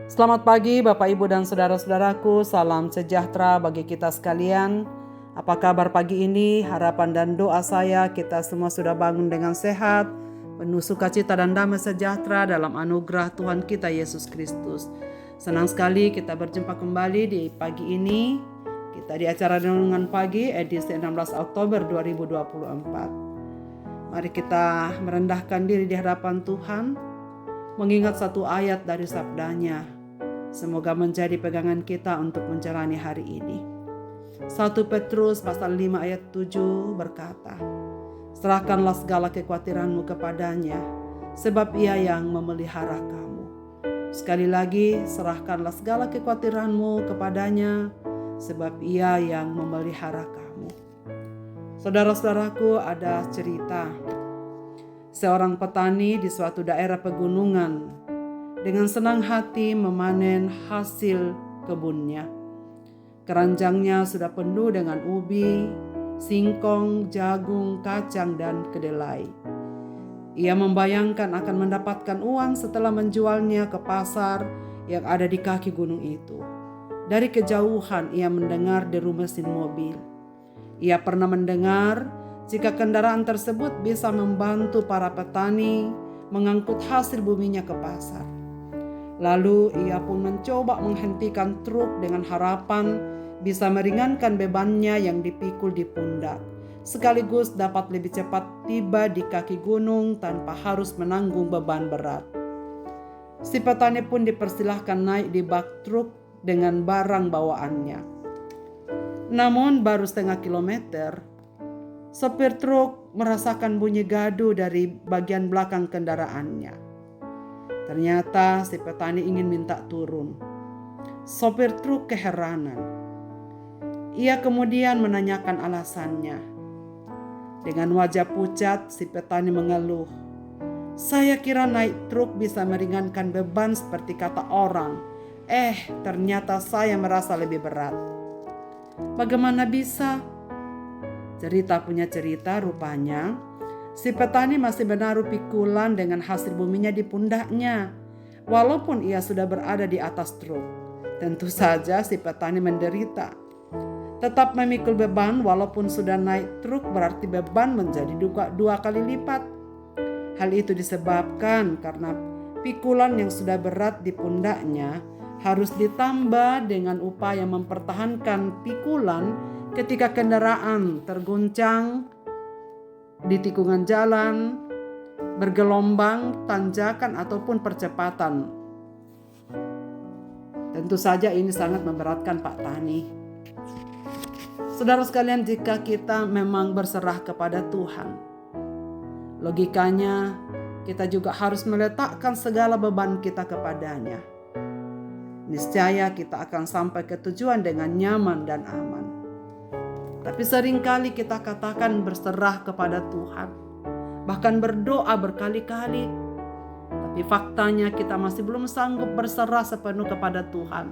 Selamat pagi Bapak Ibu dan saudara-saudaraku, salam sejahtera bagi kita sekalian. Apa kabar pagi ini? Harapan dan doa saya kita semua sudah bangun dengan sehat, penuh sukacita dan damai sejahtera dalam anugerah Tuhan kita Yesus Kristus. Senang sekali kita berjumpa kembali di pagi ini. Kita di acara Renungan Pagi edisi 16 Oktober 2024. Mari kita merendahkan diri di hadapan Tuhan, mengingat satu ayat dari sabdanya. Semoga menjadi pegangan kita untuk menjalani hari ini. 1 Petrus pasal 5 ayat 7 berkata, serahkanlah segala kekhawatiranmu kepadanya, sebab ia yang memelihara kamu. Sekali lagi, serahkanlah segala kekhawatiranmu kepadanya, sebab ia yang memelihara kamu. Saudara-saudaraku, ada cerita seorang petani di suatu daerah pegunungan dengan senang hati memanen hasil kebunnya. Keranjangnya sudah penuh dengan ubi, singkong, jagung, kacang, dan kedelai. Ia membayangkan akan mendapatkan uang setelah menjualnya ke pasar yang ada di kaki gunung itu. Dari kejauhan ia mendengar deru mesin mobil. Ia pernah mendengar jika kendaraan tersebut bisa membantu para petani mengangkut hasil buminya ke pasar. Lalu ia pun mencoba menghentikan truk dengan harapan bisa meringankan bebannya yang dipikul di pundak, sekaligus dapat lebih cepat tiba di kaki gunung tanpa harus menanggung beban berat. Si petani pun dipersilahkan naik di bak truk dengan barang bawaannya. Namun baru setengah kilometer, sopir truk merasakan bunyi gaduh dari bagian belakang kendaraannya. Ternyata si petani ingin minta turun. Sopir truk keheranan. Ia kemudian menanyakan alasannya. Dengan wajah pucat, si petani mengeluh. Saya kira naik truk bisa meringankan beban seperti kata orang. Ternyata saya merasa lebih berat. Bagaimana bisa? Cerita punya cerita, rupanya si petani masih menaruh pikulan dengan hasil buminya di pundaknya, walaupun ia sudah berada di atas truk. Tentu saja si petani menderita. Tetap memikul beban walaupun sudah naik truk berarti beban menjadi dua kali lipat. Hal itu disebabkan karena pikulan yang sudah berat di pundaknya harus ditambah dengan upaya mempertahankan pikulan ketika kendaraan terguncang di tikungan jalan, bergelombang, tanjakan, ataupun percepatan. Tentu saja ini sangat memberatkan Pak Tani. Saudara sekalian, jika kita memang berserah kepada Tuhan, logikanya kita juga harus meletakkan segala beban kita kepadanya. Niscaya kita akan sampai ke tujuan dengan nyaman dan aman. Tapi seringkali kita katakan berserah kepada Tuhan, bahkan berdoa berkali-kali. Tapi faktanya kita masih belum sanggup berserah sepenuh kepada Tuhan.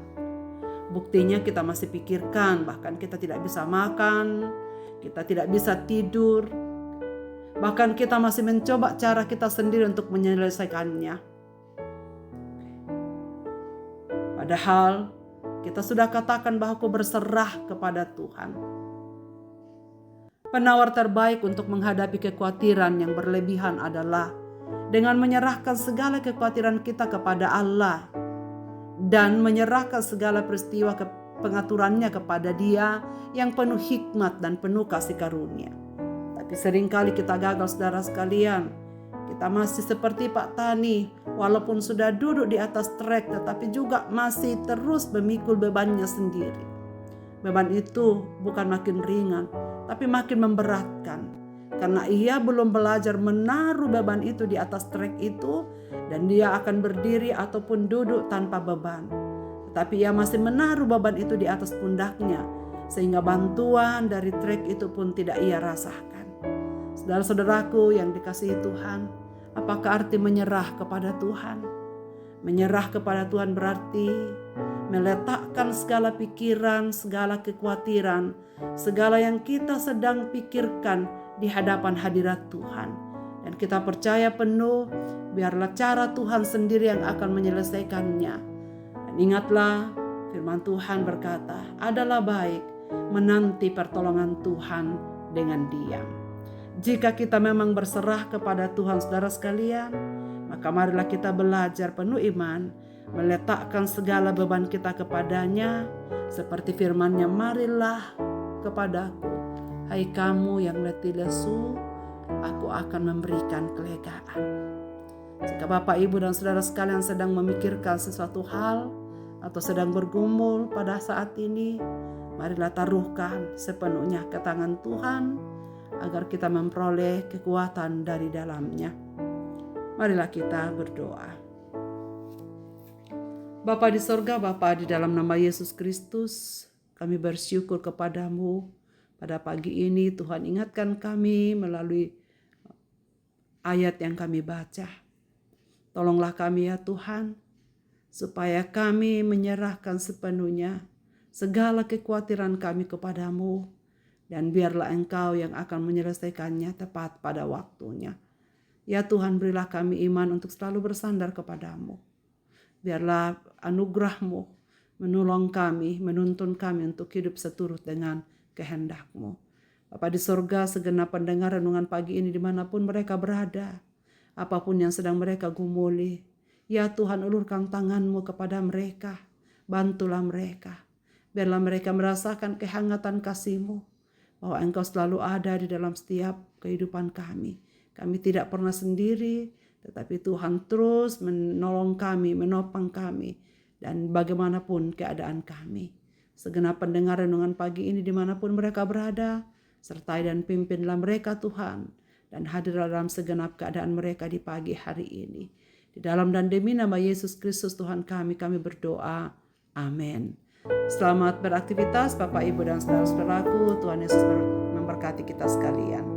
Buktinya kita masih pikirkan, bahkan kita tidak bisa makan, kita tidak bisa tidur. Bahkan kita masih mencoba cara kita sendiri untuk menyelesaikannya. Padahal kita sudah katakan bahwa aku berserah kepada Tuhan. Penawar terbaik untuk menghadapi kekhawatiran yang berlebihan adalah dengan menyerahkan segala kekhawatiran kita kepada Allah dan menyerahkan segala peristiwa pengaturannya kepada Dia yang penuh hikmat dan penuh kasih karunia. Tapi seringkali kita gagal, saudara sekalian. Kita masih seperti Pak Tani, walaupun sudah duduk di atas trek tetapi juga masih terus memikul bebannya sendiri. Beban itu bukan makin ringan, tapi makin memberatkan. Karena ia belum belajar menaruh beban itu di atas trek itu, dan dia akan berdiri ataupun duduk tanpa beban. Tetapi ia masih menaruh beban itu di atas pundaknya, sehingga bantuan dari trek itu pun tidak ia rasakan. Saudara-saudaraku yang dikasihi Tuhan, apakah arti menyerah kepada Tuhan? Menyerah kepada Tuhan berarti meletakkan segala pikiran, segala kekhawatiran, segala yang kita sedang pikirkan di hadapan hadirat Tuhan. Dan kita percaya penuh, biarlah cara Tuhan sendiri yang akan menyelesaikannya. Dan Dan ingatlah firman Tuhan berkata, adalah baik menanti pertolongan Tuhan dengan diam. Jika kita memang berserah kepada Tuhan saudara sekalian, maka marilah kita belajar penuh iman, meletakkan segala beban kita kepadanya, seperti firman-Nya, marilah kepadaku, hai kamu yang letih lesu, aku akan memberikan kelegaan. Jika Bapak, Ibu, dan saudara sekalian sedang memikirkan sesuatu hal atau sedang bergumul pada saat ini, marilah taruhkan sepenuhnya ke tangan Tuhan agar kita memperoleh kekuatan dari dalamnya. Marilah kita berdoa. Bapa di sorga, Bapa, di dalam nama Yesus Kristus, kami bersyukur kepadamu pada pagi ini. Tuhan, ingatkan kami melalui ayat yang kami baca. Tolonglah kami ya Tuhan, supaya kami menyerahkan sepenuhnya segala kekhawatiran kami kepadamu, dan biarlah Engkau yang akan menyelesaikannya tepat pada waktunya. Ya Tuhan, berilah kami iman untuk selalu bersandar kepadamu. Biarlah anugerah-Mu menolong kami, menuntun kami untuk hidup seturut dengan kehendak-Mu. Bapa di sorga, segenap pendengar renungan pagi ini dimanapun mereka berada, apapun yang sedang mereka gumuli, ya Tuhan, ulurkan tangan-Mu kepada mereka, bantulah mereka. Biarlah mereka merasakan kehangatan kasih-Mu, bahwa Engkau selalu ada di dalam setiap kehidupan kami. Kami tidak pernah sendiri, tetapi Tuhan terus menolong kami, menopang kami, dan bagaimanapun keadaan kami. Segenap pendengar renungan pagi ini dimanapun mereka berada, sertai dan pimpinlah mereka Tuhan, dan hadirlah dalam segenap keadaan mereka di pagi hari ini. Di dalam dan demi nama Yesus Kristus Tuhan kami berdoa. Amin. Selamat beraktivitas Bapak, Ibu, dan saudara-saudaraku. Tuhan Yesus memberkati kita sekalian.